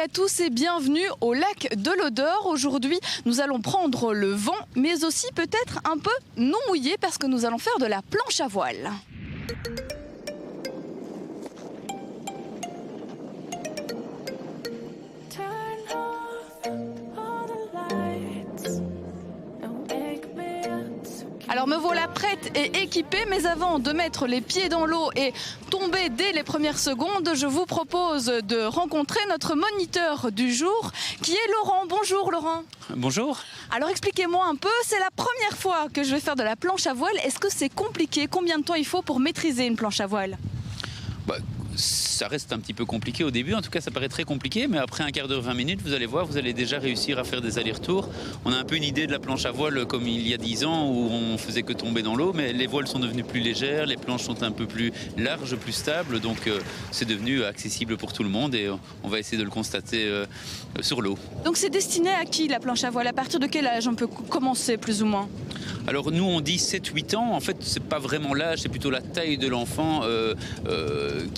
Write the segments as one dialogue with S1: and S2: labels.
S1: à tous et bienvenue au lac de l'Odeur. Aujourd'hui, nous allons prendre le vent, mais aussi peut-être un peu non mouillé parce que nous allons faire de la planche à voile. Alors me voilà prête et équipée, mais avant de mettre les pieds dans l'eau et tomber dès les premières secondes, je vous propose de rencontrer notre moniteur du jour, qui est Laurent. Bonjour Laurent.
S2: Bonjour.
S1: Alors expliquez-moi un peu, c'est la première fois que je vais faire de la planche à voile. Est-ce que c'est compliqué? Combien de temps il faut pour maîtriser une planche à voile?
S2: Ça reste un petit peu compliqué au début, en tout cas ça paraît très compliqué, mais après un quart d'heure, 20 minutes, vous allez voir, vous allez déjà réussir à faire des allers-retours. On a un peu une idée de la planche à voile comme il y a 10 ans où on faisait que tomber dans l'eau, mais les voiles sont devenues plus légères, les planches sont un peu plus larges, plus stables, donc c'est devenu accessible pour tout le monde et on va essayer de le constater sur l'eau. Donc
S1: c'est destiné à qui la planche à voile? À partir de quel âge on peut commencer plus ou moins?
S2: Alors nous on dit 7-8 ans, en fait c'est pas vraiment l'âge, c'est plutôt la taille de l'enfant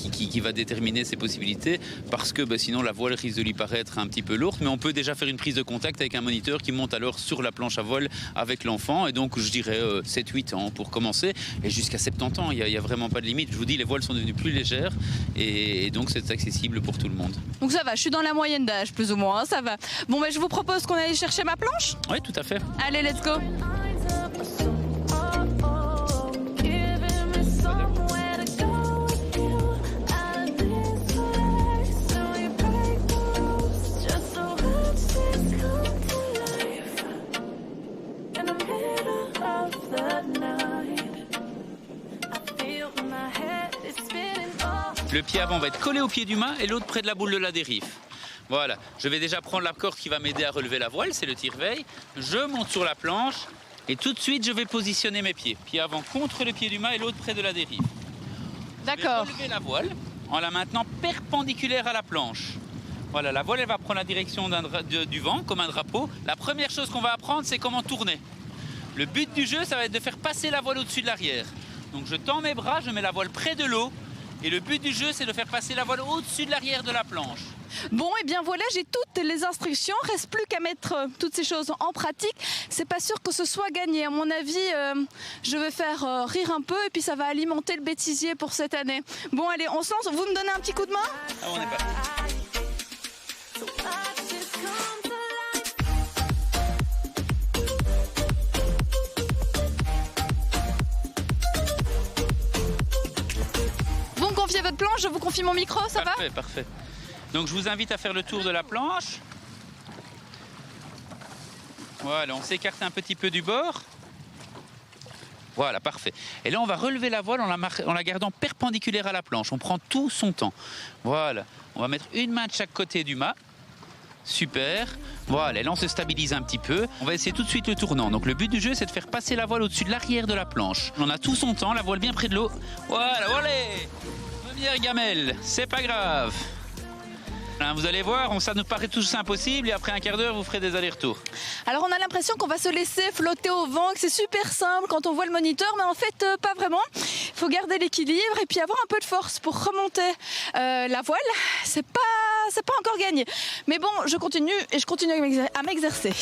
S2: qui va déterminer ses possibilités, parce que sinon la voile risque de lui paraître un petit peu lourde, mais on peut déjà faire une prise de contact avec un moniteur qui monte alors sur la planche à voile avec l'enfant, et donc je dirais 7-8 ans pour commencer, et jusqu'à 70 ans, il n'y a vraiment pas de limite. Je vous dis, les voiles sont devenues plus légères, et donc c'est accessible pour tout le monde.
S1: Donc ça va, je suis dans la moyenne d'âge plus ou moins, hein, ça va. Bon, je vous propose qu'on aille chercher ma planche.
S2: Oui, tout à fait.
S1: Allez, let's go.
S2: Le pied avant va être collé au pied du mât et l'autre près de la boule de la dérive. Voilà, je vais déjà prendre la corde qui va m'aider à relever la voile, c'est le tire-veille. Je monte sur la planche et tout de suite je vais positionner mes pieds. Pied avant contre le pied du mât et l'autre près de la dérive.
S1: D'accord.
S2: Je vais relever la voile en la maintenant perpendiculaire à la planche. Voilà, la voile elle va prendre la direction du vent comme un drapeau. La première chose qu'on va apprendre, c'est comment tourner. Le but du jeu, ça va être de faire passer la voile au-dessus de l'arrière. Donc je tends mes bras, je mets la voile près de l'eau. Et le but du jeu, c'est de faire passer la voile au-dessus de l'arrière de la planche.
S1: Bon, et bien voilà, j'ai toutes les instructions. Reste plus qu'à mettre toutes ces choses en pratique. C'est pas sûr que ce soit gagné. À mon avis, je vais faire rire un peu et puis ça va alimenter le bêtisier pour cette année. Bon, allez, on se lance. Vous me donnez un petit coup de main?
S2: Ah, on est parti.
S1: Confiez votre planche, je vous confie mon micro, ça va?
S2: Parfait, parfait. Donc je vous invite à faire le tour de la planche. Voilà, on s'écarte un petit peu du bord. Voilà, parfait. Et là, on va relever la voile en la gardant perpendiculaire à la planche. On prend tout son temps. Voilà, on va mettre une main de chaque côté du mât. Super. Voilà, et là on se stabilise un petit peu. On va essayer tout de suite le tournant. Donc le but du jeu, c'est de faire passer la voile au-dessus de l'arrière de la planche. On a tout son temps, la voile bien près de l'eau. Voilà, voilà. Première gamelle, c'est pas grave. Vous allez voir, ça nous paraît tous impossible et après un quart d'heure, vous ferez des allers-retours.
S1: Alors on a l'impression qu'on va se laisser flotter au vent, que c'est super simple quand on voit le moniteur, mais en fait pas vraiment. Il faut garder l'équilibre et puis avoir un peu de force pour remonter la voile. C'est pas encore gagné. Mais bon, je continue et je continue à m'exercer.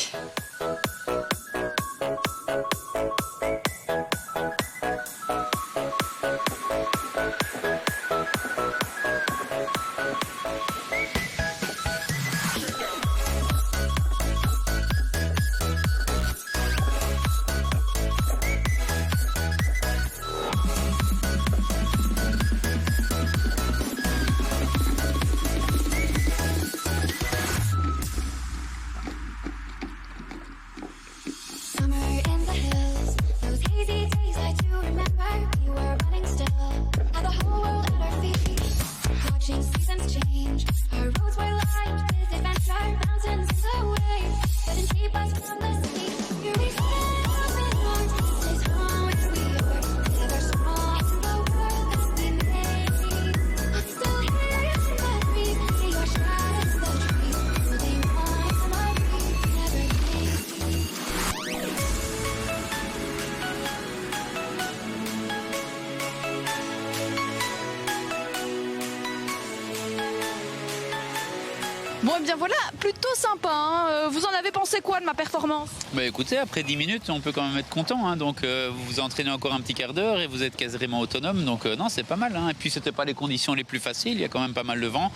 S1: Bon, et bien voilà, plutôt sympa. Hein. Vous en avez pensé quoi de ma performance?
S2: Bah écoutez, après 10 minutes, on peut quand même être content. Hein. Donc vous vous entraînez encore un petit quart d'heure et vous êtes quasiment autonome. Donc non, c'est pas mal. Hein. Et puis c'était pas les conditions les plus faciles. Il y a quand même pas mal de vent.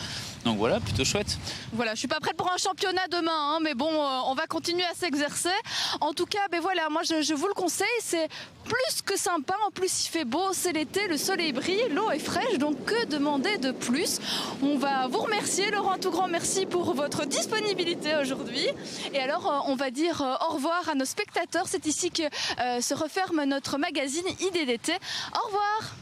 S2: Donc voilà, plutôt chouette.
S1: Voilà, je suis pas prête pour un championnat demain, hein, mais bon, on va continuer à s'exercer. En tout cas, ben voilà, moi je vous le conseille, c'est plus que sympa. En plus, il fait beau, c'est l'été, le soleil brille, l'eau est fraîche. Donc que demander de plus? On va vous remercier, Laurent, un tout grand merci pour votre disponibilité aujourd'hui. Et alors, on va dire au revoir à nos spectateurs. C'est ici que se referme notre magazine IDDT. Au revoir.